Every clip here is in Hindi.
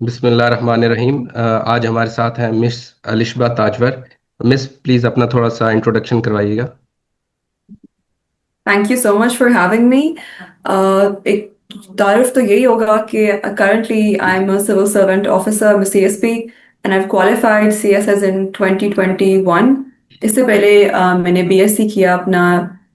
बिस्मिल्लाहिर्रहमानिर्रहीम। आज हमारे साथ हैं miss Alishba Tajwar. Miss, please अपना थोड़ा सा इंट्रोडक्शन करवाइएगा। Thank you so much for having me. एक तारुफ तो यही होगा कि currently I am a civil servant officer में CSP and I qualified CSS in 2021। इससे पहले मैंने बीएससी किया अपना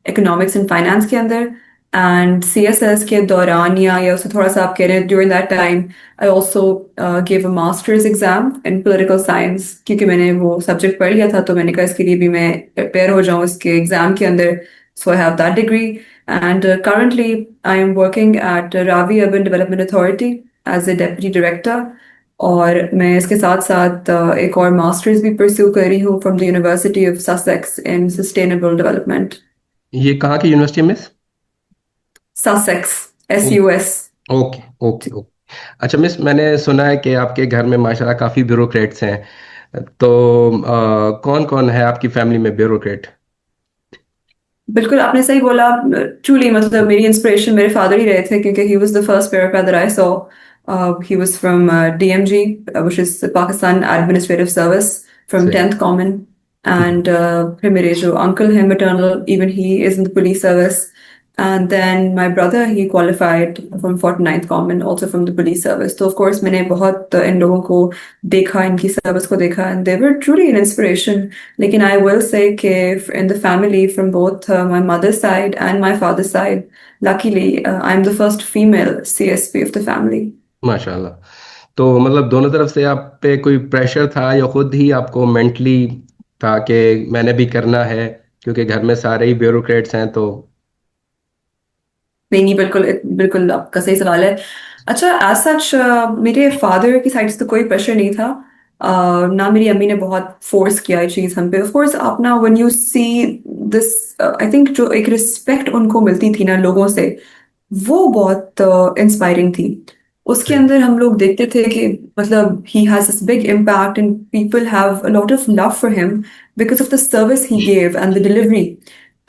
इकोनॉमिक्स एंड फाइनेंस के अंदर। एंड सीएसएस के दौरान या उससे थोड़ा सा आप कह रहे हैं during that time I also give a masters exam in political science, क्योंकि मैंने वो सब्जेक्ट पढ़ लिया था तो मैंने कहा इसके लिए भी मैं प्रिपेयर हो जाऊँ इसके एग्जाम के अंदर। So I have that degree, and currently I am working at Ravi Urban Development Authority as a deputy director. और मैं इसके साथ साथ एक और मास्टर्स भी परस्यू कर रही हूँ from the university of Sussex in sustainable development. ये कहाँ की यूनिवर्सिटी है, मिस? ससेक्स, ओ- SUS। Okay, okay, okay. अच्छा मिस, मैंने सुना है कि आपके घर में माशाल्लाह काफ़ी ब्यूरोक्रेट्स हैं। तो कौन कौन है आपकी फैमिली में ब्यूरोक्रेट? बिल्कुल आपने सही बोला। ट्रूली मतलब मेरी इंस्पिरेशन मेरे फादर ही रहे थे, क्योंकि he was the first bureaucrat that I saw. He was from DMG, which is Pakistan administrative service, from सही। 10th common. एंड फिर मेरे जो अंकल हैं maternal, even he is in the police service. And then my brother, he qualified from 49th Common, also from the police service. तो of course मैंने बहुत इन लोगों को देखा, इनकी सर्विस को देखा, and they were truly an inspiration. लेकिन I will say कि in the family from both my mother's side and my father's side, luckily I'm the first female CSP of the family. माशाल्लाह। तो मतलब दोनों तरफ से आप पे कोई प्रेशर था या खुद ही आपको मेंटली था कि मैंने भी करना है, क्योंकि घर में सारे ही ब्यूरोक्रेट्स हैं तो? नहीं नहीं, बिल्कुल बिल्कुल आपका सही सवाल है। अच्छा, एज सच मेरे फादर की साइड से तो कोई प्रेशर नहीं था। ना मेरी अम्मी ने बहुत फोर्स किया ये चीज़ हम पे। ऑफ कोर्स आप ना when you see this, I think जो एक रिस्पेक्ट उनको मिलती थी ना लोगों से, वो बहुत इंस्पायरिंग थी। उसके सही। अंदर हम लोग देखते थे कि मतलब he has this big impact and people have a lot of love for him because of the service he gave and the delivery.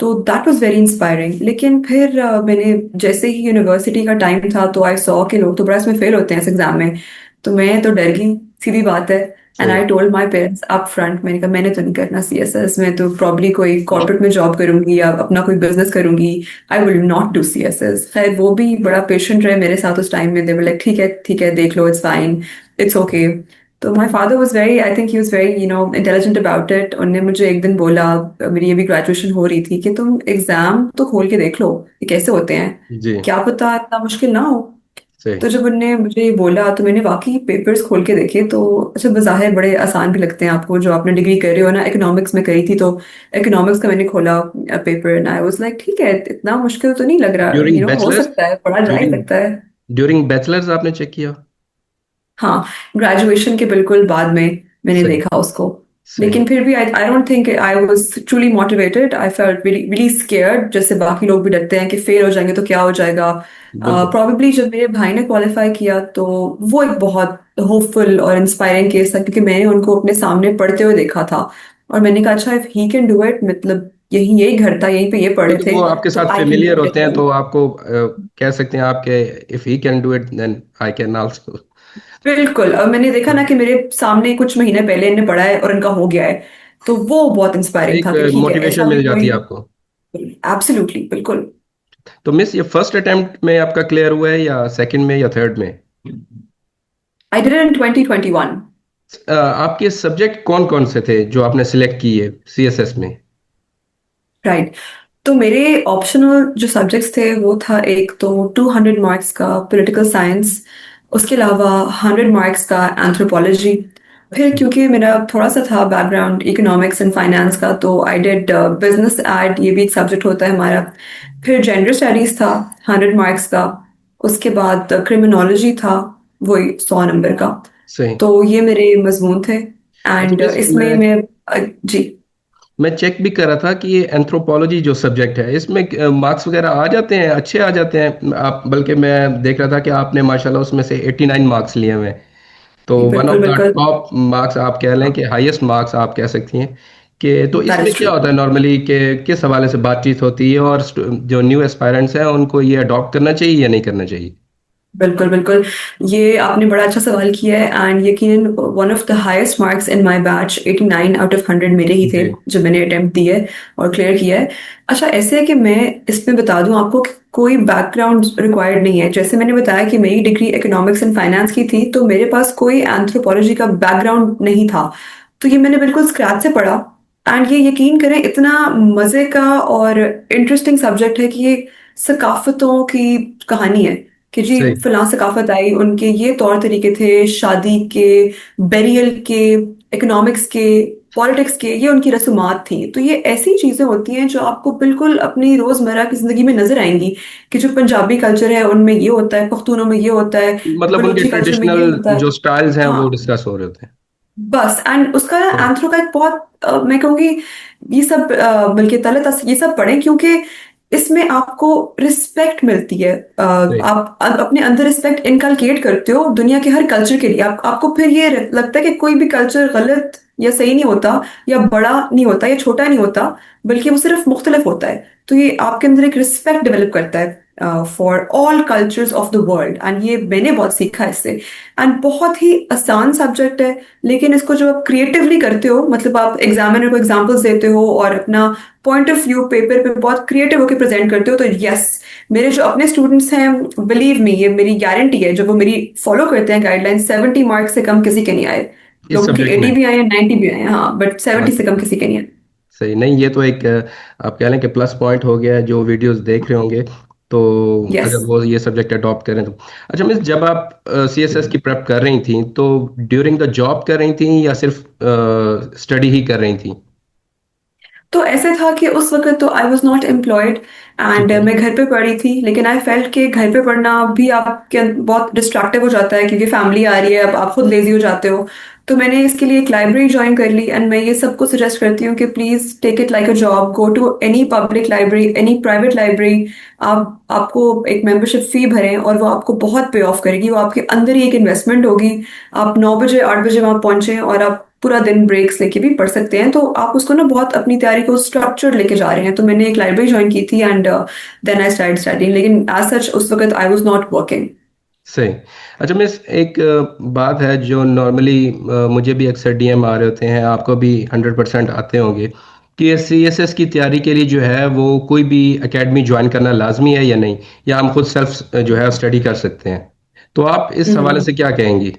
तो दैट वाज वेरी इंस्पायरिंग। लेकिन फिर मैंने जैसे ही यूनिवर्सिटी का टाइम था तो आई सॉ के लोग तो बड़ा इसमें फेल होते हैं इस एग्जाम में। तो मैं तो डर गई, सीधी बात है। एंड सही। I told my parents up front, मैंने कहा मैंने तो नहीं करना CSS, में तो प्रॉब्ली कोई कॉर्पोरेट में जॉब करूंगी या अपना कोई बिजनेस करूंगी। आई विल नॉट डू CSS। खैर वो भी बड़ा पेशेंट रहे मेरे साथ उस टाइम में। दे वर लाइक ठीक है देख लो, इट्स फाइन, इट्स ओके। तो my father was very, I think he was very intelligent about it. उन्होंने मुझे एक दिन बोला, मेरी अभी ग्रेजुएशन हो रही थी, कि तुम एग्जाम तो खोल के देख लो ये कैसे होते हैं, जी। क्या पता इतना मुश्किल ना हो। सही। तो जब उनने मुझे ये बोला तो मैंने वाकई पेपर्स खोल के देखे। तो अच्छा, बज़ाहिर बड़े आसान भी लगते हैं आपको जो आपने डिग्री कर रहे हो ना, इकोनॉमिक्स में करी थी। तो इकोनॉमिक्स का मैंने खोला paper and I was like ठीक है, इतना मुश्किल तो नहीं लग रहा, ड्यूरिंग हो बैचलर्स सकता है, पढ़ा जा ही ड्यूरिंग सकता है। ड्यूरिंग बैचलर्स आपने चेक किया? हाँ, ग्रेजुएशन के बिल्कुल बाद में मैंने सही। देखा उसको। सही। लेकिन फिर भी आई don't think I was truly motivated. I felt really really scared, जैसे बाकी लोग भी डरते हैं कि फेल हो जाएंगे तो क्या हो जाएगा। बिल्कुल। प्रॉबेबली जब मेरे भाई ने क्वालिफाई किया तो वो एक बहुत होपफुल और इंस्पायरिंग केस था, क्योंकि मैंने उनको अपने सामने पढ़ते हुए देखा था। और मैंने कहा अच्छा, if he can do it, मतलब यही यही घर था, यहीं पे ये पढ़े क्योंकि थे, वो आपके तो साथ आई कैन फेमिलियर डू होते हैं इट। तो आपको कह सकते हैं आपके, if he can do it then I can also. बिल्कुल। और मैंने देखा ना कि मेरे सामने कुछ महीने पहले इन्हें पढ़ा है और इनका हो गया है। तो वो बहुत इंस्पायरिंग एक था कि ठीक है, मोटिवेशन ऐसा भी मिल जाती कोई। है आपको। एब्सोल्युटली, बिल्कुल। तो मिस, ये फर्स्ट अटेम्प्ट में आपका क्लियर हुआ है या सेकंड में या थर्ड में? I did it in 2021। आपके सब्जेक्ट कौन कौन से थे जो आपने सिलेक्ट किए सीएसएस में? राइट। तो मेरे ऑप्शनल जो सब्जेक्ट्स थे वो था, एक तो 200 मार्क्स का पॉलिटिकल साइंस, उसके अलावा 100 मार्क्स का एंथ्रोपोलॉजी। फिर क्योंकि मेरा थोड़ा सा था बैकग्राउंड इकोनॉमिक्स एंड फाइनेंस का, तो आई डिड बिजनेस एड, ये भी एक सब्जेक्ट होता है हमारा। फिर जेंडर स्टडीज था 100 मार्क्स का। उसके बाद क्रिमिनोलॉजी था, वही 100 नंबर का। सही। तो ये मेरे मजमून थे। अच्छा एंड मिस, इसमें मैं मैं जी। मैं चेक भी कर रहा था कि ये एंथ्रोपोलॉजी जो सब्जेक्ट है इसमें मार्क्स वगैरह आ जाते हैं, अच्छे आ जाते हैं आप? बल्कि मैं देख रहा था कि आपने माशाल्लाह उसमें से 89 मार्क्स लिए हुए हैं। तो वन बिल्कुल ऑफ द बिल्कुल। टॉप मार्क्स आप कह लें कि हाईएस्ट मार्क्स आप कह सकती हैं। कि तो दैट इसमें इज ट्रू। क्या होता है नॉर्मली, कि किस हवाले से बातचीत होती है और जो न्यू एस्पायरेंट्स हैं उनको ये अडॉप्ट करना चाहिए या नहीं करना चाहिए? बिल्कुल बिल्कुल। ये आपने बड़ा अच्छा सवाल किया है, एंड यकीनन one of the highest marks in my batch 89 out of 100 मेरे ही थे जी। जो मैंने अटेम्प्ट दिए और क्लियर किया है। अच्छा, ऐसे है कि मैं इसमें बता दूं आपको कि कोई बैकग्राउंड रिक्वायर्ड नहीं है। जैसे मैंने बताया कि मेरी डिग्री इकोनॉमिक्स एंड फाइनेंस की थी, तो मेरे पास कोई एंथ्रोपोलॉजी का बैकग्राउंड नहीं था। तो ये मैंने बिल्कुल स्क्रैच से पढ़ा। एंड ये यकीन करें, इतना मजे का और इंटरेस्टिंग सब्जेक्ट है कि ये सकाफतों की कहानी है कि जी सही। फलां सकाफत आई, उनके ये तौर तरीके थे शादी के, बेरियल के, इकोनॉमिक्स के, पॉलिटिक्स के, ये उनकी रस्मात थी। तो ये ऐसी चीजें होती हैं जो आपको बिल्कुल अपनी रोजमर्रा की जिंदगी में नजर आएंगी कि जो पंजाबी कल्चर है उनमें ये होता है, पख्तूनों में ये होता है, मतलब उनके बलूची कल्चर में ये ट्रेडिशनल होता है। जो स्टाइल्स हैं वो हाँ, डिस्कस हो रहे होते हैं। बस। एंड उसका ना सही। एंथ्रो का एक बहुत मैं कहूंगी ये सब बल्कि तलत ये सब पढ़ें, क्योंकि इसमें आपको रिस्पेक्ट मिलती है। सही। आप अपने अंदर रिस्पेक्ट इनकलकेट करते हो दुनिया के हर कल्चर के लिए। आपको फिर ये लगता है कि कोई भी कल्चर गलत या सही नहीं होता, या बड़ा नहीं होता या छोटा नहीं होता, बल्कि वो सिर्फ मुख्तलिफ होता है। तो ये आपके अंदर एक रिस्पेक्ट डेवलप करता है for all cultures of the world, and ये मैंने बहुत सीखा इससे। एंड बहुत ही आसान सब्जेक्ट है, लेकिन इसको जब आप क्रिएटिवली करते हो, मतलब आप एग्जामिनर को एग्जांपल्स देते हो और अपना पॉइंट ऑफ व्यू पेपर पे बहुत क्रिएटिव होकर प्रेजेंट करते हो, तो यस, मेरे जो अपने स्टूडेंट्स हैं, बिलीव मी, ये मेरी गारंटी है, जब वो मेरी फॉलो करते हैं गाइडलाइन, 70 मार्क्स से कम किसी के नहीं आए। इस लोगों के सब्जेक्ट 80 में। भी आए हैं, 90 भी आए हैं, हाँ, बट 70 से हाँ। कम किसी के नहीं आए। सही। नहीं, ये तो एक आप कह लें कि प्लस पॉइंट हो गया है जो वीडियोस देख रहे होंगे, तो यस। अगर वो ये सब्जेक्ट अडॉप्ट करें तो। अच्छा मिस, जब आप सीएसएस की प्रेप कर रही थी तो ड्यूरिंग द जॉब कर रही थी या सिर्फ स्टडी ही कर रही थी? तो ऐसे था कि उस वक्त तो आई वॉज नॉट एम्प्लॉयड, ठीक एंड है। मैं घर पे पढ़ी थी। लेकिन आई फेल्ट कि घर पे पढ़ना भी आपके बहुत डिस्ट्रैक्टिव हो जाता है, क्योंकि फैमिली आ रही है, अब आप खुद लेजी हो जाते हो। तो मैंने इसके लिए एक लाइब्रेरी ज्वाइन कर ली, एंड मैं ये सबको सजेस्ट करती हूँ कि please take it like a job, go to any public library, any private library. आपको एक मेंबरशिप फी भरें और वो आपको बहुत पे ऑफ करेगी, वो आपके अंदर ही एक इन्वेस्टमेंट होगी। आप 9 बजे 8 बजे वहां पहुंचे और आप पूरा दिन ब्रेक्स लेके भी पढ़ सकते हैं। तो आप उसको ना बहुत अपनी तैयारी को स्ट्रक्चर्ड लेके जा रहे हैं। तो मैंने एक लाइब्रेरी ज्वाइन की थी, and then I start studying, लेकिन एज सच उस वक्त आई वाज नॉट वर्किंग। सही। अच्छा मिस, एक बात है जो नॉर्मली मुझे भी अक्सर डीएम आ रहे होते हैं, आपको भी 100% आते होंगे, कि सीएसएस की तैयारी के लिए जो है वो कोई भी एकेडमी ज्वाइन करना लाजमी है या नहीं, या हम खुद सेल्फ जो है स्टडी कर सकते हैं? तो आप इस हवाले से क्या कहेंगी?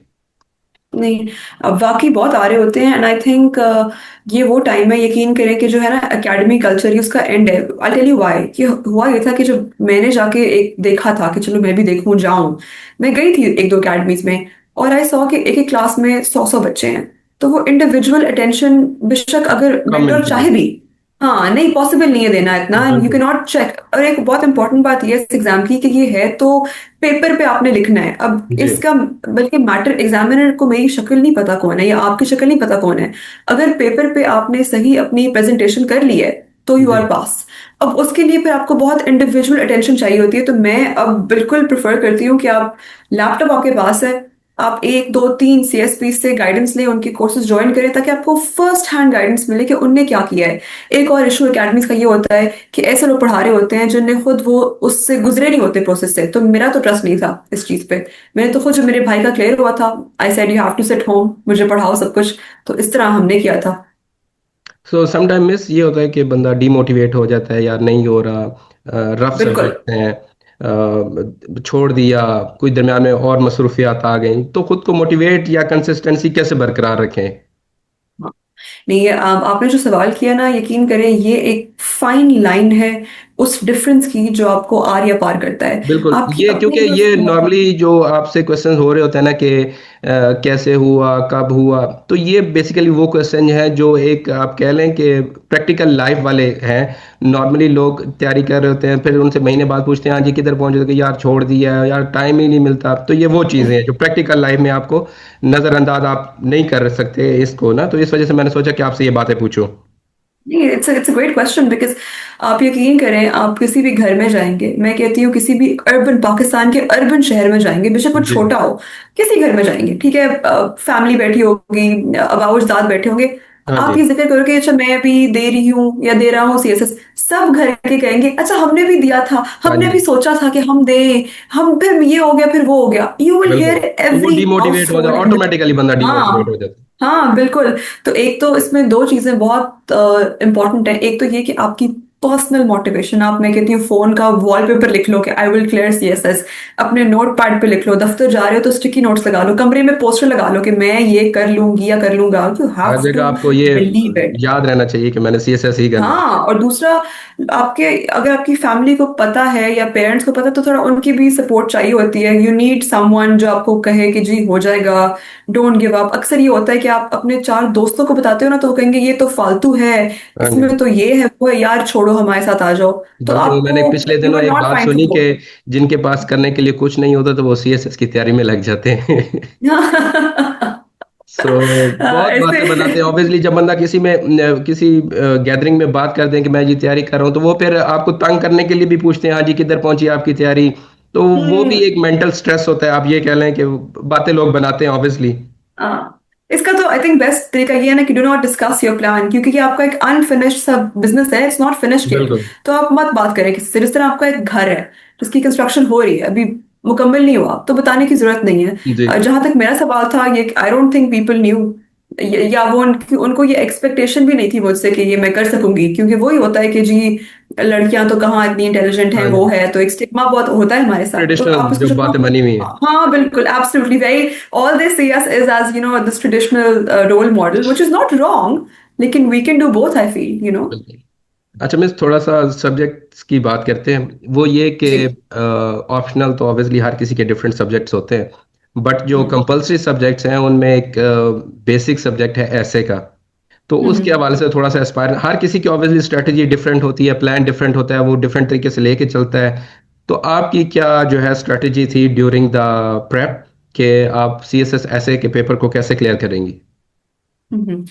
नहीं, अब वाकई बहुत आ रहे होते हैं, एंड आई थिंक ये वो टाइम है, यकीन करें, कि जो है ना एकेडमी कल्चर ही उसका एंड है। I tell you why. कि हुआ ये था कि जब मैंने जाके एक देखा था कि चलो मैं भी देखूं जाऊं, मैं गई थी एक दो एकेडमीज में, और आई सॉ कि एक एक क्लास में 100 100 बच्चे हैं। तो वो इंडिविजुअल अटेंशन बेशक अगर कम मेंटर मिलती है। चाहे भी, हाँ, नहीं पॉसिबल नहीं है देना इतना, यू कैन बिल्कुल। Not check. और एक बहुत इंपॉर्टेंट बात ये है इस एग्जाम की कि ये है तो पेपर पे आपने लिखना है। अब जी। इसका बल्कि मैटर, एग्जामिनर को मेरी शक्ल नहीं पता कौन है या आपकी शक्ल नहीं पता कौन है। अगर पेपर पे आपने सही अपनी प्रेजेंटेशन कर ली है तो यू जी। आर पास। अब उसके लिए फिर आपको बहुत इंडिविजुअल अटेंशन चाहिए होती है। तो मैं अब बिल्कुल प्रेफर करती हूँ कि आप, लैपटॉप आपके पास है, आप 1 2 3 सीएसपी से गाइडेंस लें, उनके कोर्सेज ज्वाइन करें, ताकि आपको फर्स्ट हैंड गाइडेंस मिले कि उनने क्या किया है। एक और इशू एकेडमीज का ये होता है कि ऐसे लोग पढ़ा रहे होते हैं जिनने खुद वो उससे गुजरे नहीं होते प्रोसेस से। तो मेरा तो ट्रस्ट नहीं था इस चीज पे। मैंने तो खुद, जब मेरे भाई का क्लियर हुआ था, I said you have to sit home, मुझे पढ़ाओ सब कुछ। तो इस तरह हमने किया था। सो समटाइम मिस ये होता है कि बंदा डीमोटिवेट हो जाता है, यार नहीं हो रहा, रफ बिल्कुल। सब्जेक्ट हैं, छोड़ दिया, कोई दरम्यान में और मसरूफियात आ गई, तो खुद को मोटिवेट या कंसिस्टेंसी कैसे बरकरार रखें? हाँ। नहीं, ये आपने जो सवाल किया ना, यकीन करें, ये एक फाइन लाइन है उस डिफरेंस की जो आपको आर या पार करता है। बिल्कुल। आपकी ये क्योंकि अपनी जो ये नॉर्मली जो आपसे क्वेश्चन हो रहे होते हैं ना कि कैसे हुआ, कब हुआ, तो ये बेसिकली वो क्वेश्चन है जो एक आप कह लें कि प्रैक्टिकल लाइफ वाले हैं। नॉर्मली लोग तैयारी कर रहे होते हैं, फिर उनसे महीने बाद पूछते हैं हाँ जी किधर पहुंचे, तो कि यार छोड़ दिया है, यार टाइम ही नहीं मिलता। तो ये वो चीज़ें हैं जो प्रैक्टिकल लाइफ में आपको नज़रअंदाज आप नहीं कर सकते इसको ना, तो इस वजह से मैंने सोचा कि आपसे ये बातें पूछूं। नहीं, it's a great question, because आप यकीन करें, आप किसी भी घर में जाएंगे, मैं कहती हूँ किसी भी अर्बन, पाकिस्तान के अर्बन शहर में जाएंगे, बेशक वो जी। छोटा हो, किसी घर में जाएंगे, ठीक है, फैमिली बैठी होगी, अब अबाउजाद बैठे होंगे, हाँ आप जी। ये जिक्र करो कि अच्छा मैं भी दे रही हूँ या दे रहा हूँ सीएसएस, सब घर के कहेंगे अच्छा हमने भी दिया था, हाँ हमने भी जी। सोचा था कि हम दें, हम फिर ये हो गया फिर वो हो गया, यू विल बिल्कुल, हियर तो वो एवरी हाउस डिमोटिवेट हो जाता, होल्ड इन द। ऑटोमेटिकली बंदा डिमोटिवेट हाँ हो जाता हाँ बिल्कुल। तो एक तो इसमें दो चीजें बहुत इंपॉर्टेंट है, एक तो ये कि आपकी पर्सनल मोटिवेशन, आप, मैं कहती हूँ फोन का वॉलपेपर लिख लो कि आई विल क्लियर सीएसएस, अपने नोट पैड पे लिख लो, दफ्तर जा रहे हो तो स्टिकी नोट्स लगा लो, कमरे में पोस्टर लगा लो कि मैं ये कर लूंगी या कर लूंगा, यू है। हर हैव जगह टू आपको ये बिलीव इट। याद रहना चाहिए कि मैंने सीएसएस ही करना है। हाँ और दूसरा, आपके अगर आपकी फैमिली को पता है या पेरेंट्स को पता है तो थोड़ा उनकी भी सपोर्ट चाहिए होती है, यू नीड समवन जो आपको कहे कि जी हो जाएगा, डोंट गिव अप। अक्सर ये होता है कि आप अपने चार दोस्तों को बताते हो ना तो वो कहेंगे ये तो फालतू है, हाँ जी। इसमें तो ये है वो है, यार छोड़ो हमारे साथ आ जाओ। तो बल्कि मैंने आपको, पिछले यू दिनों विल एक नॉट बात फाइंड सुनी कि सपोर्ट। जिनके पास करने के लिए कुछ नहीं होता तो वो सीएसएस की तैयारी में लग जाते हैं। सो बहुत ऐसे। बातें बताते हैं ऑब्वियसली, जब बंदा किसी में किसी गैदरिंग में बात करते हैं कि मैं ये तैयारी कर रहा हूँ, तो वो फिर आपको तंग करने के लिए भी पूछते हैं, हाँ जी किधर पहुंची आपकी तैयारी। तो वो भी हम्म। एक मेंटल स्ट्रेस होता है, आप ये कह लें कि बातें लोग बनाते हैं ऑब्वियसली। हाँ इसका तो आई थिंक बेस्ट तरीका ये है ना कि do not discuss your plan, क्योंकि ये आपका एक अनफिनिश्ड सा बिजनेस है, इट्स नॉट फिनिश्ड येट। बिल्कुल। तो आप मत बात करें किसी से, जिस तरह आपका एक घर है जिसकी कंस्ट्रक्शन हो रही है, अभी मुकम्मल नहीं हुआ, तो बताने की जरूरत नहीं है। जी। जहां तक मेरा सवाल था, ये आई डोंट थिंक पीपल न्यू, या वो उनको ये एक्सपेक्टेशन भी नहीं थी मुझसे कि ये मैं कर सकूंगी, क्योंकि वही होता है कि जी लड़कियां तो कहाँ इतनी इंटेलिजेंट हैं, हाँ वो जी। है, तो एक स्टिग्मा बहुत होता है हमारे साथ, तो ट्रेडिशनल आप उसको जो जितना। बातें बनी हुई हैं। हाँ बिल्कुल, absolutely, very, all they see us is as this traditional role model, which is not wrong, लेकिन we can do both, I feel. बिल्कुल। अच्छा मिस, थोड़ा सा सब्जेक्ट्स की बात करते हैं। वो ये कि जी। ऑप्शनल तो ऑब्वियसली हर किसी के डिफरेंट सब्जेक्ट्स होते हैं, बट जो हम्म कंपलसरी सब्जेक्ट्स हैं उनमें एक बेसिक सब्जेक्ट है ऐसे का। तो उसके हम्म हवाले से थोड़ा सा एस्पायर, हर किसी की ऑब्वियसली स्ट्रेटजी डिफरेंट होती है, प्लान डिफरेंट होता है, वो डिफरेंट तरीके से लेके चलता है। तो आपकी क्या जो है स्ट्रेटजी थी ड्यूरिंग द प्रेप, कि आप सीएसएस ऐसे के पेपर को कैसे क्लियर करेंगी? हम्म।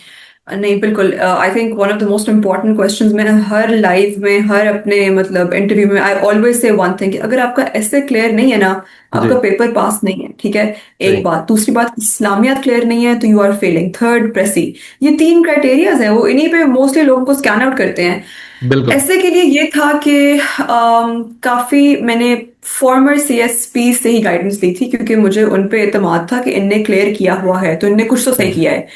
नहीं बिल्कुल, I think one of the most important questions मैंने हर लाइफ में, हर अपने मतलब इंटरव्यू में, I always say one thing, अगर आपका ऐसे क्लियर नहीं है ना, जी। आपका पेपर पास नहीं है, ठीक है। एक सही। बात, दूसरी बात, इस्लामियात क्लियर नहीं है तो यू आर फेलिंग, थर्ड प्रेसी। ये तीन क्राइटेरियाज हैं, वो इन्हीं पे मोस्टली लोगों को स्कैन आउट करते हैं। बिल्कुल। ऐसे के लिए ये था कि काफी मैंने फॉर्मर सीएसपी से ही गाइडेंस ली थी, क्योंकि मुझे उन पे एतमाद था कि इनने क्लियर किया हुआ है तो इनने कुछ तो सही किया है।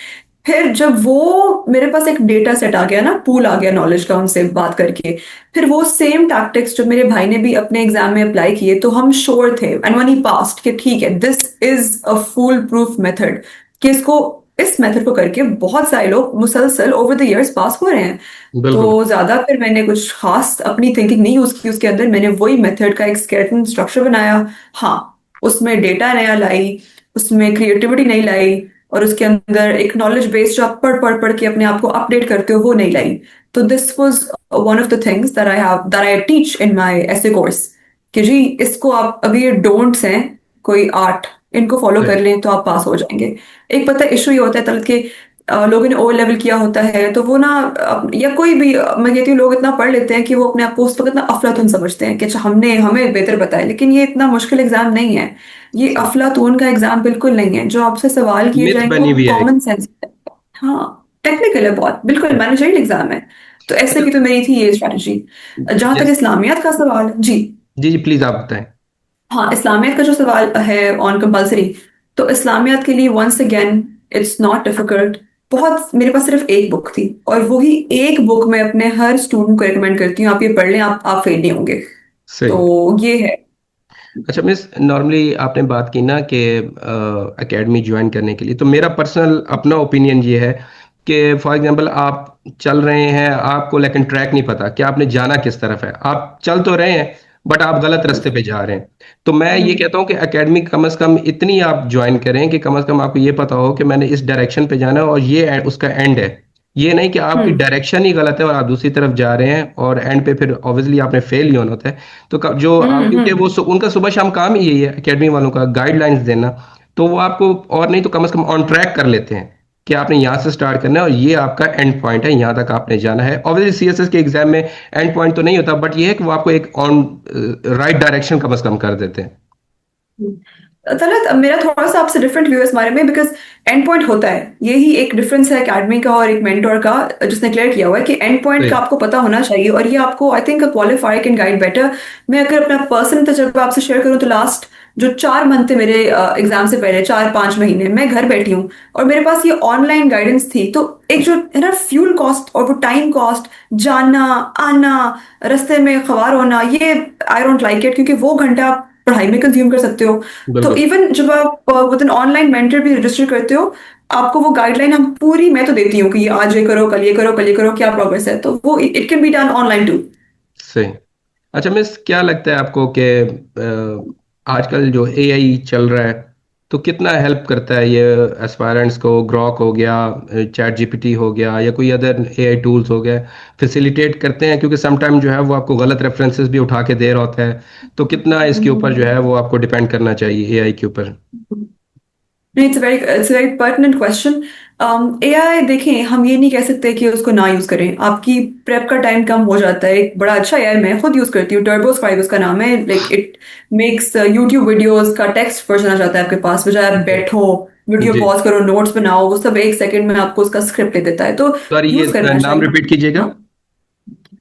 फिर जब वो मेरे पास एक डेटा सेट आ गया ना, पूल आ गया नॉलेज का उनसे बात करके, फिर वो सेम टैक्टिक्स जो मेरे भाई ने भी अपने एग्जाम में अप्लाई किए, तो हम श्योर थे एंड वन ही पास्ट कि ठीक है, this is a foolproof method, कि इसको, इस मेथड को करके बहुत सारे लोग मुसलसल ओवर द इयर्स पास हो रहे हैं। बिल्कुल। तो ज्यादा फिर मैंने कुछ खास अपनी थिंकिंग नहीं यूज की उसके अंदर, मैंने वही मेथड का एक स्केलेटन स्ट्रक्चर बनाया। हाँ, उसमें डेटा नया लाई, उसमें क्रिएटिविटी नहीं लाई, और उसके अंदर एक नॉलेज बेस जो आप पढ़ पढ़ पढ़ के अपने आप को अपडेट करते हो वो नहीं लाई। तो this was one of the things that I teach in my ऐसे कोर्स, कि जी इसको आप, अभी ये डोंट्स हैं कोई आठ, इनको फॉलो कर सही। लें तो आप पास हो जाएंगे। एक पता इशू ये होता है तलत के, लोगों ने ओ लेवल किया होता है तो वो ना, या कोई भी, मैं कहती हूँ लोग इतना पढ़ लेते हैं कि वो अपने आप को उस वक्त इतना अफलातून समझते हैं कि अच्छा हमने, हमें बेहतर पता है, लेकिन ये इतना मुश्किल एग्जाम नहीं है। ये सही। अफलातून का एग्जाम बिल्कुल नहीं है, जो आपसे सवाल किए मिथ जाएंगे वो बनी हुई है एक। Common sense. हाँ टेक्निकल है बहुत, बिल्कुल मैनेजरियल एग्जाम है। तो ऐसे अच्छा। की तो मेरी थी ये स्ट्रैटेजी। जहां तक यस। इस्लामियत का सवाल है, जी। जी जी, प्लीज आप बताएं। हाँ इस्लामियत का जो सवाल है ऑन कंपल्सरी, तो इस्लामियत के लिए once again it's not difficult. बहुत, मेरे पास सिर्फ एक बुक थी, और वही एक बुक मैं अपने हर स्टूडेंट को रिकमेंड करती हूँ, आप ये पढ़ लें, आप फेल नहीं होंगे। सही। तो ये है। अच्छा मिस, नॉर्मली आपने बात की ना कि एकेडमी ज्वाइन करने के लिए, तो मेरा पर्सनल अपना ओपिनियन ये है कि फॉर एग्जांपल आप चल रहे हैं, आपको लेकिन ट्रैक नहीं पता कि आपने जाना किस तरफ है, आप चल तो रहे हैं बट आप गलत रास्ते पे जा रहे हैं। तो मैं ये हम्म कहता हूँ कि एकेडमी कम से कम इतनी आप ज्वाइन करें कि कम से कम आपको ये पता हो कि मैंने इस डायरेक्शन पे जाना है और ये उसका एंड है। ये नहीं कि आपकी हम्म डायरेक्शन ही गलत है और आप दूसरी तरफ जा रहे हैं और एंड पे फिर ऑब्वियसली आपने फेल ही होना होता है। तो जो आप, क्योंकि वो हम्म। उनका सुबह शाम काम ही यही है एकेडमी वालों का, गाइडलाइंस देना। तो वो आपको और नहीं तो कम से कम ऑन ट्रैक कर लेते हैं कि आपने यहाँ से स्टार्ट करना है और ये आपका एंड पॉइंट है, यहाँ तक आपने जाना है। ऑब्वियसली सीएसएस के एग्जाम में एंड पॉइंट तो नहीं होता, बट ये है कि वो आपको एक ऑन राइट डायरेक्शन कम से कम कर देते हैं। तलत मेरा थोड़ा सा आपसे डिफरेंट व्यू है इस बारे में, बिकॉज एंड पॉइंट होता है, यही एक डिफरेंस है एकेडमी का और एक मेंटोर का, जिसने क्लियर किया हुआ है कि एंड पॉइंट का सही। आपको पता होना चाहिए, और ये आपको I think qualify can guide better. मैं अगर अपना पर्सनल तजुर्बा आपसे शेयर करूँ तो लास्ट जो 4 मंथ थे मेरे एग्जाम से पहले, 4-5 महीने मैं घर बैठी हूँ और मेरे पास ये ऑनलाइन गाइडेंस थी, तो एक जो है ना फ्यूल कॉस्ट और वो टाइम कॉस्ट, जाना आना, रास्ते में खवार होना, ये आई डोंट लाइक इट, क्योंकि वो घंटा आप पढ़ाई में कंज्यूम कर सकते हो। तो बिल्कुल इवन जब आप विद एन ऑनलाइन मेंटर भी रजिस्टर करते हो, आपको वो गाइडलाइन हम पूरी मैं तो देती हूँ कि ये आज ये करो, कल ये करो, कल ये करो, क्या प्रोग्रेस है, तो वो it can be done online too. सही। अच्छा मिस, क्या लगता है आपको कि आजकल जो एआई चल रहा है, तो कितना हेल्प करता है ये एस्पायरेंट्स को? ग्रॉक हो गया, चैट जीपीटी हो गया, या कोई अदर एआई टूल्स हो गए, फैसिलिटेट करते हैं? क्योंकि समटाइम जो है वो आपको गलत रेफरेंसेस भी उठा के दे रहा होता है। तो कितना इसके ऊपर जो है वो आपको डिपेंड करना चाहिए एआई के ऊपर? नहीं, it's very pertinent question. AI देखें, हम ये नहीं कह सकते कि उसको ना यूज करें, आपकी प्रेप का टाइम कम हो जाता है। एक बड़ा अच्छा एआई मैं खुद यूज करती हूँ, टर्बो स्क्राइब उसका नाम है, like it makes YouTube videos का टेक्स्ट वर्जन आ जाता है आपके पास, बजाय आप जी। बैठो वीडियो जी। पॉज करो नोट्स बनाओ, वो सब 1 सेकंड में आपको उसका स्क्रिप्ट दे देता है, तो सॉरी, ये यूज करना नाम चाहिए। रिपीट कीजिएगा। हाँ,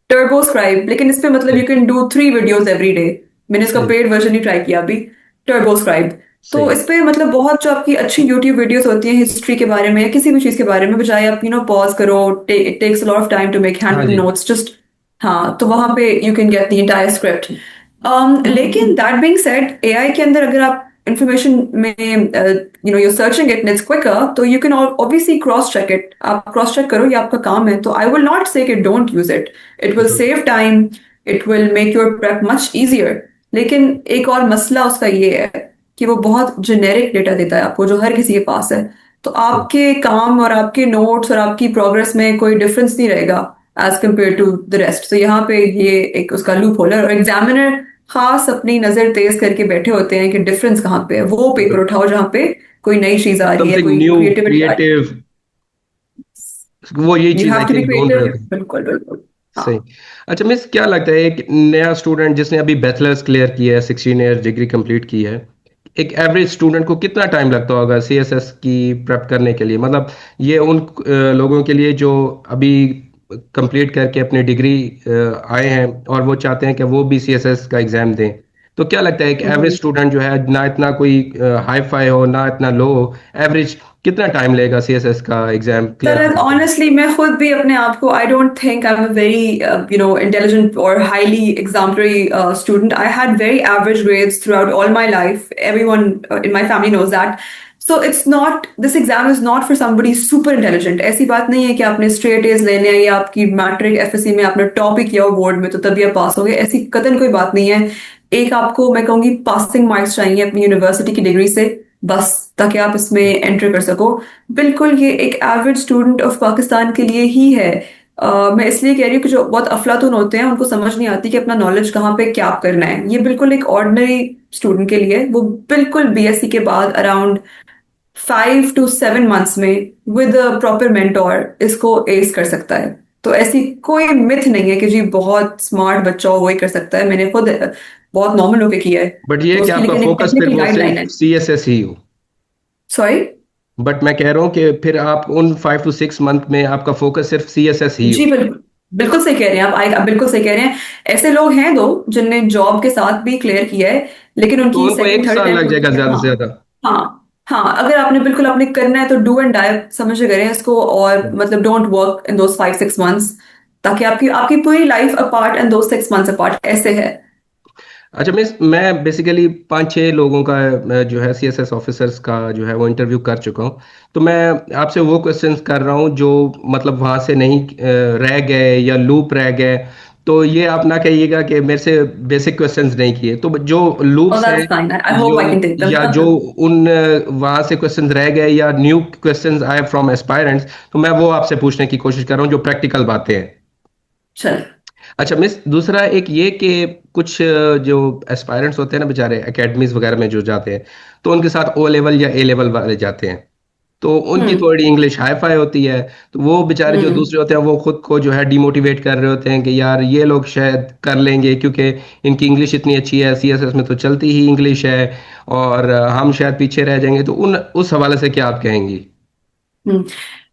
टर्बो स्क्राइब, लेकिन इस पे मतलब सही। You can do 3 videos every day. मैंने इसका सही। पेड वर्जन ही ट्राई किया अभी, टर्बो स्क्राइब। तो सही। इस पे मतलब बहुत जो आपकी अच्छी यूट्यूब वीडियोस होती हैं हिस्ट्री के बारे में या किसी भी चीज के बारे में, बजाय आप पॉज करो, it takes a lot of time to make hand हाँ रिटन जी। Notes just. हाँ, तो वहां पे you can get the entire script. लेकिन दैट बीइंग सेड, एआई के अंदर अगर आप इंफॉर्मेशन में you're searching it and it's quicker, तो you can obviously cross check it, आप क्रॉस चेक करो, ये आपका काम है, तो आई will not say that don't use it. It will बिल्कुल। Save time, it will make your prep much easier. लेकिन एक और मसला उसका ये है कि वो बहुत जेनेरिक डेटा देता है आपको, जो हर किसी के पास है, तो सही। आपके काम और आपके नोट्स और आपकी प्रोग्रेस में कोई डिफरेंस नहीं रहेगा as compare to the rest. तो यहाँ पे ये एक उसका लूप होल है, और एग्जामिनर खास अपनी नजर तेज करके बैठे होते हैं कि डिफरेंस कहाँ पे है, वो पेपर बिल्कुल। उठाओ जहाँ पे कोई नई चीज आ रही है, समथिंग कोई न्यू, क्रिएटिविटी आ रही क्रिएटिव, वो यही है। यू चीज I have to be think ढूंढ रहे क्रिएटिव, होते हैं। बिल्कुल बिल्कुल। हाँ। सही। अच्छा मिस, क्या लगता है एक नया स्टूडेंट जिसने अभी बैचलर्स क्लियर किया है, 16 ईयर डिग्री कंप्लीट की है, एक एवरेज स्टूडेंट को कितना टाइम लगता होगा सीएसएस की प्रेप करने के लिए? मतलब ये उन लोगों के लिए जो अभी कंप्लीट करके अपनी डिग्री आए हैं और वो चाहते हैं कि वो भी सीएसएस का एग्जाम दें, तो क्या लगता है एक एवरेज हम्म। स्टूडेंट जो है, ना इतना कोई हाई फाई हो ना इतना लो हो, एवरेज कितना टाइम लेगा सीएसएस का एग्जाम क्लियर सर करने के लिए? ऑनेस्टली मैं खुद भी अपने आप को, I don't think I am a very intelligent और highly exemplary student. I had very average grades throughout all my life, everyone in my family knows that. So it's not, this exam is not for somebody super intelligent. ऐसी बात नहीं है कि आपने स्ट्रेट एज लेने हैं या आपकी मैट्रिक एफएससी में आपने टॉप ही किया हो बोर्ड में तो तभी आप पास होगे, ऐसी कतई कोई बात नहीं है। एक आपको मैं कहूंगी पासिंग मार्क्स चाहिए अपनी यूनिवर्सिटी की डिग्री से, बस, ताकि आप इसमें एंटर कर सको। बिल्कुल, ये एक एवरेज स्टूडेंट ऑफ पाकिस्तान के लिए ही है। मैं इसलिए कह रही हूँ कि जो बहुत अफलातून होते हैं उनको समझ नहीं आती कि अपना नॉलेज कहाँ पे क्या करना है। ये बिल्कुल एक ऑर्डिनरी स्टूडेंट के लिए, वो बिल्कुल बीएससी के बाद अराउंड 5 to 7 months में विद प्रॉपर मेंटोर इसको एस कर सकता है। तो ऐसी कोई मिथ नहीं है कि जी बहुत स्मार्ट बच्चा हो वही कर सकता है, मैंने खुद बहुत नॉर्मल होके किया है। बट ये तो है कि उसकी आपका लेकिन एक फोकस फिर टेक्निकल वो गाइडलाइन सिर्फ है। सीएसएस ही हो। सॉरी। बट मैं कह रहा हूँ कि फिर आप उन 5 to 6 मंथ में आपका फोकस सिर्फ सीएसएस ही हो। जी बिल्कुल, बिल्कुल सही कह रहे हैं आप बिल्कुल सही कह रहे हैं। ऐसे लोग हैं दो जिनने जॉब के साथ भी क्लियर किया है, लेकिन तो उनकी उनको सेकंड एक थर्ड साल लग अटेम्प्ट जाएगा होती है। ज्यादा हाँ से ज्यादा। हाँ हाँ, अगर आपने बिल्कुल आपने करना है तो डू एंड डाई समझ के करें इसको, और मतलब don't work in those 5-6 months, ताकि आपकी आपकी पूरी life apart and those 6 months apart ऐसे है। अच्छा मैं बेसिकली 5-6 लोगों का जो है सीएसएस ऑफिसर्स का जो है वो इंटरव्यू कर चुका हूँ। तो मैं आपसे वो क्वेश्चंस कर रहा हूँ जो मतलब वहां से नहीं रह गए या लूप रह गए। तो ये आप ना कहिएगा कि मेरे से बेसिक क्वेश्चंस नहीं किए, तो जो और लूप्स हैं, दैट्स फाइन, आई होप जो आई कैन टेक देम। या जो उन वहां से क्वेश्चंस रह गए या न्यू क्वेश्चंस आए फ्रॉम एस्पायरेंट्स, तो मैं वो आपसे पूछने की कोशिश कर रहा हूँ जो प्रैक्टिकल बातें हैं। चल। अच्छा मिस, दूसरा एक ये कि कुछ जो एस्पायरेंट्स होते हैं ना बेचारे, एकेडमीज वगैरह में जो जाते हैं, तो उनके साथ ओ लेवल या ए लेवल वाले जाते हैं। तो उनकी हम्म थोड़ी इंग्लिश हाई फाई होती है। तो वो बेचारे जो हम्म दूसरे होते हैं वो खुद को जो है डिमोटिवेट कर रहे होते हैं कि यार ये लोग शायद कर लेंगे क्योंकि इनकी इंग्लिश इतनी अच्छी है, सीएसएस में तो चलती ही इंग्लिश है, और हम शायद पीछे रह जाएंगे। तो उन उस हवाले से क्या आप कहेंगी? हम्म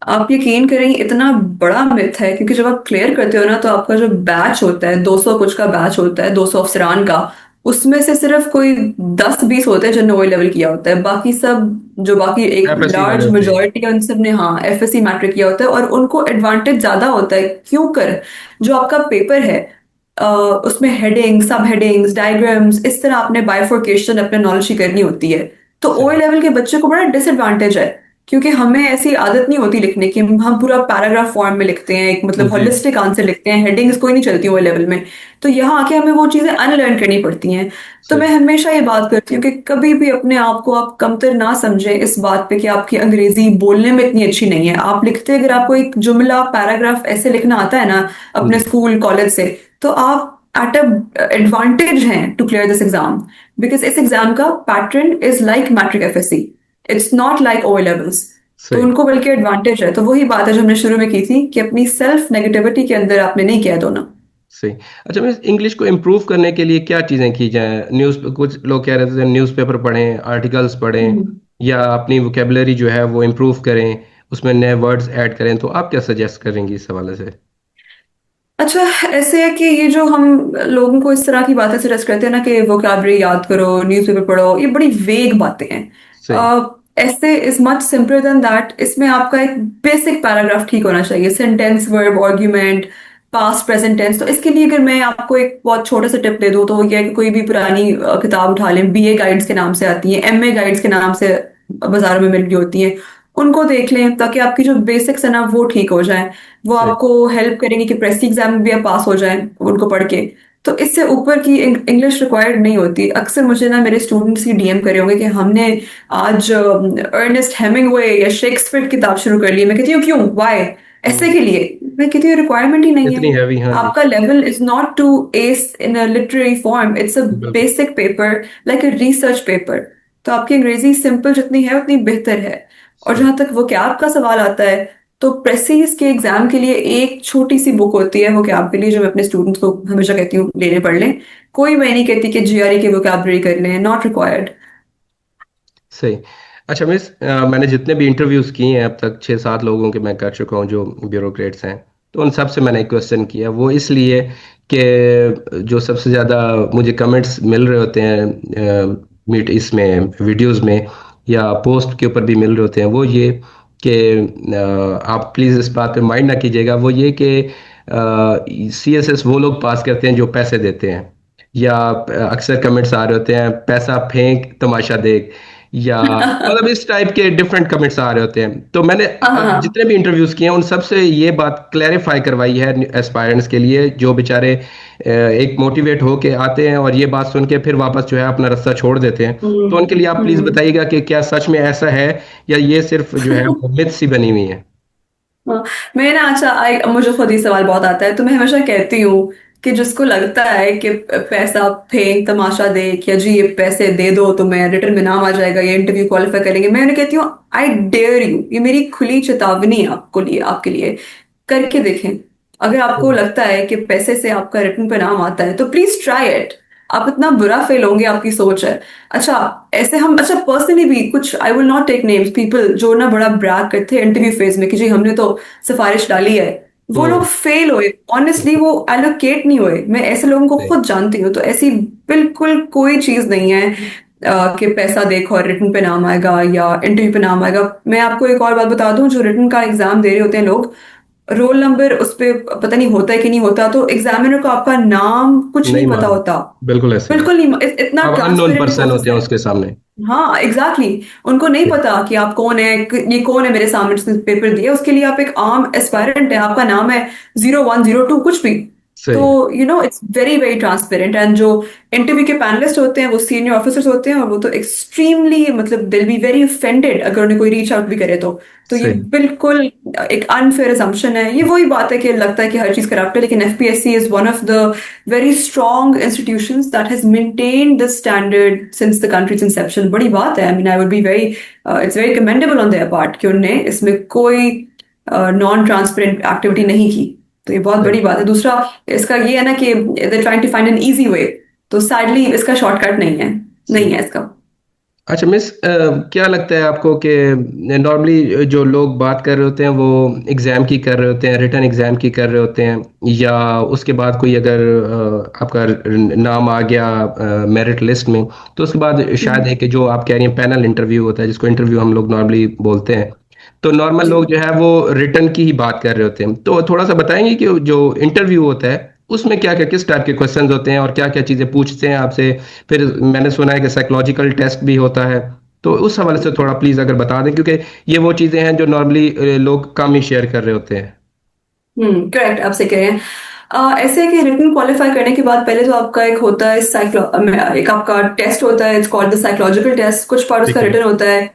आप यकीन करेंगे इतना बड़ा मिथ है, क्योंकि जब आप क्लियर करते हो ना तो आपका जो बैच होता है, 200 कुछ का बैच होता है, 200 अफसरान का, उसमें से सिर्फ कोई 10-20 होते हैं जिन्होंने वही लेवल किया होता है। बाकी सब, जो बाकी एक एफएससी वाले लार्ज होते हैं। मेजोरिटी है, उन सब ने हाँ एफएससी मैट्रिक किया होता है, और उनको एडवांटेज ज्यादा होता है। क्यों कर, जो आपका पेपर है उसमें हेडिंग, सब हेडिंग्स, डायग्राम्स, इस तरह आपने बाइफोर्केशन अपने नॉलेज की करनी होती है। तो ओए सही। लेवल के बच्चे को बड़ा डिसएडवांटेज है, क्योंकि हमें ऐसी आदत नहीं होती लिखने की। हम पूरा पैराग्राफ फॉर्म में लिखते हैं, एक मतलब जी। होलिस्टिक आंसर लिखते हैं, हेडिंग्स कोई नहीं चलती वो लेवल में। तो यहाँ आके हमें वो चीजें अनलर्न करनी पड़ती हैं। तो मैं सही। हमेशा ये बात करती हूँ कि कभी भी अपने आप को आप कमतर ना समझें इस बात पे कि आपकी अंग्रेजी बोलने में इतनी अच्छी नहीं है। आप लिखते, अगर आपको एक जुमला पैराग्राफ ऐसे लिखना आता है ना अपने जी। स्कूल कॉलेज से, तो आप एट अ एडवांटेज हैं to clear this exam. Because इस एग्जाम का pattern is like matric FSc, it's not like O levels. तो सही। उनको बल्कि एडवांटेज है। तो वही बात है जो हमने शुरू में की थी कि अपनी सेल्फ नेगेटिविटी के अंदर आपने नहीं किया दोनों। सही। अच्छा, मैं इंग्लिश को इम्प्रूव करने के लिए क्या चीज़ें की जाएं? न्यूज़, कुछ लोग कह रहे थे न्यूज़पेपर पढ़ें, आर्टिकल्स पढ़ें, हम्म। या अपनी वोकेबलरी जो है वो इम्प्रूव करें, उसमें नए वर्ड्स ऐड करें। तो आप क्या सजेस्ट करेंगी इस हवाले से? अच्छा, ऐसे है कि ये जो हम लोगों को इस तरह की बातें सजेस्ट करते हैं ना कि वोकैबुलरी याद करो, न्यूज़पेपर पढ़ो, ये बड़ी वेग बातें हैं। सही। ऐसे is much simpler than that. इसमें आपका एक बेसिक पैराग्राफ ठीक होना चाहिए, sentence, verb, argument, past, present tense. तो इसके लिए अगर मैं आपको एक बहुत छोटा सा टिप दे दूं तो वो ये है कि कोई भी पुरानी किताब उठा लें, बीए गाइड्स के नाम से आती है, एमए गाइड्स के नाम से बाजार में मिल रही होती हैं, उनको देख लें, ताकि आपकी जो बेसिक्स है ना वो ठीक हो जाए। वो सही। आपको हेल्प करेंगे कि प्रेस एग्जाम में भी आप पास हो जाएं उनको पढ़ के। तो इससे ऊपर की इंग्लिश रिक्वायर्ड नहीं होती। अक्सर मुझे ना मेरे स्टूडेंट्स ही डीएम करे होंगे कि हमने आज अर्नेस्ट हेमिंग्वे या शेक्सपियर की किताब शुरू कर ली। मैं कहती हूँ क्यों, वाई, ऐसे हम्म। के लिए? मैं कहती हूँ रिक्वायरमेंट ही नहीं है। इतनी हैवी, हाँ जी। आपका level is not to as in a literary form, it's a बिल्कुल। Basic paper, like a research paper. तो आपकी अंग्रेजी सिंपल जितनी है उतनी बेहतर है। और सही। जहां तक वोकैब का सवाल आता है, तो प्रेसीज के एग्जाम के लिए एक छोटी सी बुक होती है वोकैब के लिए, जो मैं अपने स्टूडेंट्स को हमेशा कहती हूँ लेने पढ़ लें। कोई मैं नहीं कहती कि जीआरई की वोकैबलरी कर लें, नॉट रिक्वायर्ड। सही। अच्छा मिस, मैंने जितने भी इंटरव्यूज़ किए हैं अब तक, 6-7 लोगों के मैं कर चुका हूँ जो ब्यूरोक्रेट्स हैं। तो उन सब से मैंने एक क्वेश्चन किया, वो इसलिए कि जो सबसे ज़्यादा मुझे कमेंट्स मिल रहे होते हैं मीट इसमें, वीडियोस में, या पोस्ट के ऊपर भी मिल रहे होते हैं, वो ये कि आप प्लीज़ इस बात पे माइंड ना कीजिएगा, वो ये कि सीएसएस वो लोग पास करते हैं जो पैसे देते हैं। या अक्सर कमेंट्स आ रहे होते हैं, पैसा फेंक तमाशा देख, या मतलब हाँ इस टाइप के डिफरेंट कमेंट्स आ रहे होते हैं। तो मैंने हाँ हाँ। जितने भी इंटरव्यूज किए हैं उन सबसे ये बात क्लैरिफाई करवाई है एस्पायरेंट्स के लिए, जो बेचारे एक मोटिवेट होके आते हैं और ये बात सुन के फिर वापस जो है अपना रास्ता छोड़ देते हैं। तो उनके लिए आप प्लीज हम्म। बताइएगा कि क्या सच में ऐसा है, या ये सिर्फ जो है मिथ सी बनी हुई है? हाँ, मैं ना, अच्छा मुझे खुद ही सवाल बहुत आता है, तो मैं हमेशा कहती हूँ कि जिसको लगता है कि पैसा फेंक तमाशा देख, या जी ये पैसे दे दो तो मैं रिटर्न में नाम आ जाएगा, ये इंटरव्यू क्वालिफाई करेंगे, मैं उन्हें कहती हूँ आई डेयर यू, ये मेरी खुली चेतावनी है आपको लिए, आपके लिए, करके देखें। अगर आपको लगता है कि पैसे से आपका रिटर्न पे नाम आता है तो प्लीज ट्राई इट। आप इतना बुरा फील होंगे, आपकी सोच है। अच्छा, ऐसे हम, अच्छा पर्सनली भी कुछ, I will not take names, people जो ना बड़ा ब्रैग करते हैं इंटरव्यू फेज में कि जी हमने तो सिफारिश डाली है, वो लोग हम्म। फेल हुए, ऑनेस्टली वो एलोकेट नहीं हुए। मैं ऐसे लोगों को सही। खुद जानती हूँ। तो ऐसी बिल्कुल कोई चीज नहीं है कि पैसा देखो और रिटर्न पे नाम आएगा या इंटरव्यू पे नाम आएगा। मैं आपको एक और बात बता दूं, जो रिटर्न का एग्जाम दे रहे होते हैं लोग, रोल नंबर उस पे पता नहीं होता है कि नहीं होता, तो एग्जामिनर को आपका नाम कुछ नहीं नहीं पता मालूम। होता। बिल्कुल ऐसे ही। बिल्कुल नहीं, इतना अब अननोन ट्रांसपेरेंट पर्सन प्रोसेस होते हैं है। उसके सामने। हाँ एग्जैक्टली उनको नहीं पता कि आप कौन है, ये कौन है मेरे सामने जिसने पेपर दिया। उसके लिए आप एक आम एस्पायरेंट है, आपका नाम है 0102 कुछ भी, तो सही। It's very very transparent, and जो इंटरव्यू के पैनलिस्ट होते हैं वो सीनियर ऑफिसर्स होते हैं, और वो तो एक्सट्रीमली, मतलब दिल बी वेरी ऑफेंडेड अगर उन्हें कोई रीच आउट भी करे तो ये सही। बिल्कुल एक अनफेयर असम्पशन है। ये वही बात है कि लगता है कि हर चीज करप्ट है, लेकिन FPSC is one of the very strong institutions that has maintained the standard since the countries Inception. बड़ी बात है। I mean, I would be very, it's very commendable on their part कि उन्होंने इसमें कोई नॉन ट्रांसपेरेंट एक्टिविटी नहीं की। तो ये बहुत सही। बड़ी बात है। दूसरा, इसका ये है ना कि they trying to find an easy way, तो सैडली इसका शॉर्टकट नहीं है, नहीं सही। है इसका। अच्छा मिस, क्या लगता है आपको कि नॉर्मली जो लोग बात कर रहे होते हैं वो एग्ज़ाम की कर रहे होते हैं, रिटन एग्ज़ाम की कर रहे होते हैं, या उसके बाद कोई अगर आपका नाम आ गया मेरिट लिस्ट में, तो उसके बाद शायद हम्म, है कि जो आप कह रही हैं पैनल इंटरव्यू होता है, जिसको इंटरव्यू हम लोग नॉर्मली बोलते हैं, तो नॉर्मल जी। लोग जो है वो रिटन की ही बात कर रहे होते हैं। तो थोड़ा सा बताएंगे कि जो इंटरव्यू होता है उसमें क्या क्या, किस टाइप के क्वेश्चंस होते हैं और क्या क्या चीज़ें पूछते हैं आपसे। फिर मैंने सुना है कि साइकोलॉजिकल टेस्ट भी होता है। तो उस हवाले से थोड़ा प्लीज अगर बता दें, क्योंकि ये वो चीजें हैं जो नॉर्मली लोग कम ही शेयर कर रहे होते हैं। करेक्ट, आप सही कह रहे हैं। ऐसे है कि रिटन क्वालिफाई करने के बाद पहले तो आपका एक होता है एक आपका टेस्ट होता है, it's called the psychological test. कुछ पार्ट उसका ठीक है। रिटन होता है।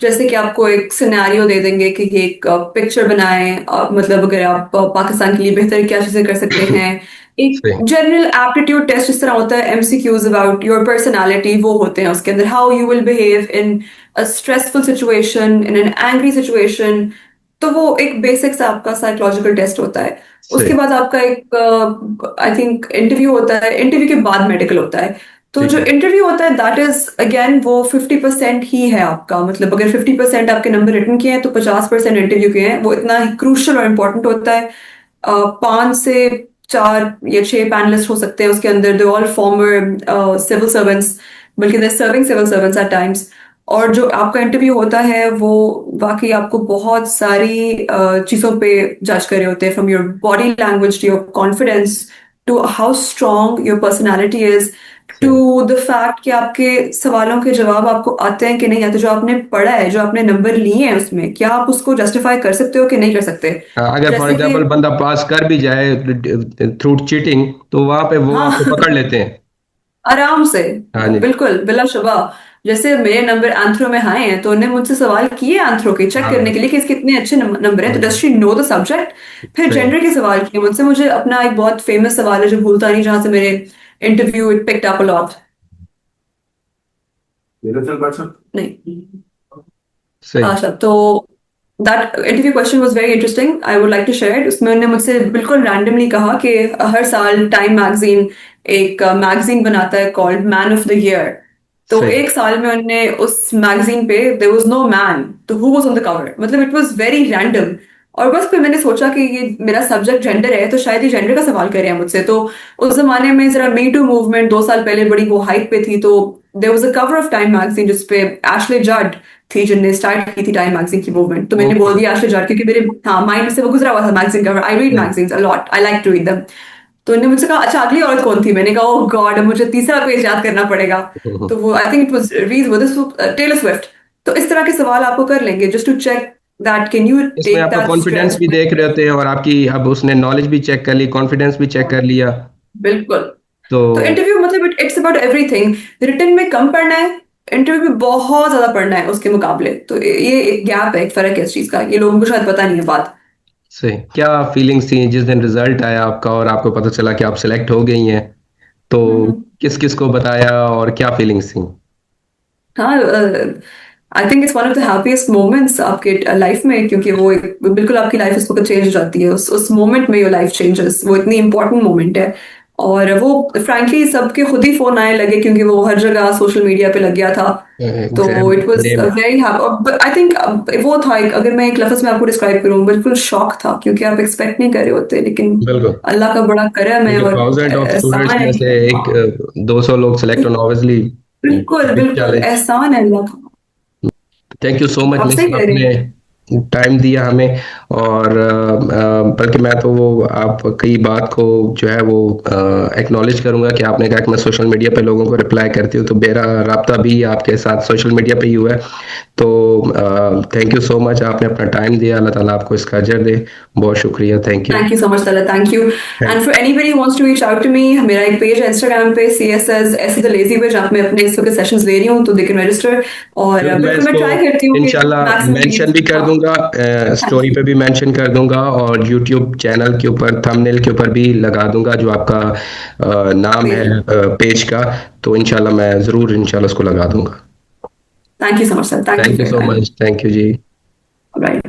जैसे कि आपको एक सिनेरियो दे देंगे कि ये एक पिक्चर बनाएं, मतलब अगर आप पाकिस्तान के लिए बेहतर क्या चीजें कर सकते हैं। एक सही। जनरल एप्टीट्यूड टेस्ट जिस तरह होता है, एमसीक्यूज अबाउट योर पर्सनालिटी, वो होते हैं उसके अंदर। How you will behave in a stressful situation, in an angry situation. तो वो एक बेसिक सा आपका साइकोलॉजिकल टेस्ट होता है। उसके सही। बाद आपका एक आई थिंक इंटरव्यू होता है। इंटरव्यू के बाद मेडिकल होता है। तो ठीक जो है। इंटरव्यू होता है दैट इज अगेन वो 50% ही है आपका, मतलब अगर 50% आपके नंबर रिटन के हैं तो 50% इंटरव्यू के हैं। वो इतना ही क्रूशल और इम्पोर्टेंट होता है। 5 से 4 या 6 पैनलिस्ट हो सकते हैं उसके अंदर। They all former civil servants, बल्कि they serving civil servants at times. और जो आपका इंटरव्यू होता है वो वाकई आपको बहुत सारी चीज़ों पे जज कर रहे होते हैं, from your body language to your confidence, to how strong your personality is, to सही। द फैक्ट कि आपके सवालों के जवाब आपको आते हैं कि नहीं आते। जो आपने पढ़ा है, जो आपने नंबर लिए हैं, उसमें क्या आप उसको जस्टिफाई कर सकते हो कि नहीं कर सकते। अगर फॉर जैसे कि एग्जांपल बंदा पास कर भी जाए थ्रू चीटिंग, तो वहां पे वो हाँ आपको पकड़ लेते हैं। आराम से, हाँ जी। बिल्कुल बिला शुबा। जैसे मेरे नंबर एंथ्रो में आए हैं तो उन्हें मुझसे सवाल किए एंथ्रो के, चेक करने हाँ। के लिए कि इसके इतने अच्छे नंबर हैं, तो डज हाँ। She know the subject. फिर सही। जेंडर के सवाल किए मुझसे। मुझे अपना एक बहुत फेमस सवाल है जो भूलता नहीं, जहां से मेरे interview it picked up a lot. नहीं, सही। अच्छा तो that interview question was very interesting, I would like to share it. उसमें उन्होंने मुझसे बिल्कुल रैंडमली कहा कि हर साल टाइम मैगजीन एक मैगजीन बनाता है called man of the year. तो सही। एक साल में उन्होंने उस मैगजीन पे देयर वाज नो मैन, तो who was on the cover, मतलब इट वाज वेरी रैंडम। और बस फिर मैंने सोचा कि ये मेरा सब्जेक्ट जेंडर है, तो शायद ये जेंडर का सवाल कर रहे हैं मुझसे। तो उस जमाने में जरा मी टू मूवमेंट 2 साल पहले बड़ी वो हाइप पे थी, तो there was a cover of Time magazine जिसपे एशले जड थी, जिनने स्टार्ट की थी टाइम मैगजीन की मूवमेंट। तो मैंने ओके। बोल दिया एशले जड, क्योंकि मेरे हाँ माइंड से वो गुजरा हुआ था मैगजीन कवर। आई रीड सही। Magazines a lot, I like to read them. तो उन्होंने मुझसे कहा अच्छा अगली औरत कौन थी। मैंने कहा ओह गॉड, मुझे तीसरा पेज याद करना पड़ेगा। तो वो I think it was Reese Taylor Swift. तो इस तरह के सवाल आपको कर लेंगे just to check that can you इसमें टेक आपका दैट कॉन्फिडेंस स्ट्रेस। भी देख रहे होते हैं, और आपकी अब उसने नॉलेज भी चेक कर ली, कॉन्फिडेंस भी चेक कर लिया। बिल्कुल। तो तो इंटरव्यू मतलब इट्स अबाउट एवरीथिंग। रिटन में कम पढ़ना है, इंटरव्यू में बहुत ज्यादा पढ़ना है उसके मुकाबले। तो ये एक गैप है, एक फर्क है इस चीज का, ये लोगों को शायद पता नहीं है बात। सही। क्या फीलिंग्स थी जिस दिन रिजल्ट आया आपका और आपको पता चला कि आप सिलेक्ट हो गई हैं? तो हम्म। किस किस को बताया और क्या फीलिंग्स थी? हाँ, I think it's one of the happiest moments आपके लाइफ में, क्योंकि वो बिल्कुल आपकी लाइफ उस वक्त चेंज हो जाती है। उस मोमेंट में योर लाइफ चेंजेस, वो इतनी इंपॉर्टेंट मोमेंट है। और वो फ्रैंकली सबके खुद ही फोन आने लगे, क्योंकि वो हर जगह सोशल मीडिया पे लग गया था। तो एग्जाम इट वाज डे में। Very happy. आई थिंक वो था अगर मैं एक लफ्ज में आपको डिस्क्राइब करूँ, बिल्कुल शॉक था, क्योंकि आप एक्सपेक्ट नहीं कर रहे होते। लेकिन बिल्कुल। अल्लाह का बड़ा करम है क्योंकि और थाउजेंड ऑफ स्टूडेंट्स एहसान है। में से एक 200 लोग सिलेक्ट होना ऑब्वियसली बिल्कुल बिग बिल्कुल चैलेंज। एहसान है अल्लाह का। थैंक यू सो मच आप मिस, सही कह रहे आपने हैं। टाइम दिया हमें। और बल्कि मैं तो वो आपकी बात को जो है वो एक्नॉलेज करूंगा कि आपने कहा कि मैं सोशल मीडिया पे लोगों को रिप्लाई करती हूँ, तो मेरा राब्ता भी आपके साथ सोशल मीडिया पे ही हुआ है। तो थैंक यू सो मच, आपने अपना टाइम दिया, अल्लाह ताला आपको इसका अजर दे। बहुत शुक्रिया, thank you. Thank you so much, Tala. Thank you. And for anybody who wants to reach out to me, मेरा एक पेज है इंस्टाग्राम पे, CSS ऐसे द लेजी पे, जहाँ पे मैं अपने इस वक्त सेशंस ले रही हूँ, तो दे कैन रजिस्टर। और जरूर, मैं बिल्कुल मैं इसको ट्राई करती हूँ कि इंशाल्लाह मैक्सिमम मेंशन भी रीच। कर हाँ। दूंगा, हाँ स्टोरी जी। पे भी मेंशन कर दूंगा, और यूट्यूब चैनल के ऊपर थंबनेल के ऊपर भी लगा दूंगा जो आपका नाम है पेज। पेज का। तो इंशाल्लाह मैं ज़रूर इंशाल्लाह उसको लगा दूंगा। Thank you so much, sir. Thank you thank for you your so time. Much, thank you ji. All right.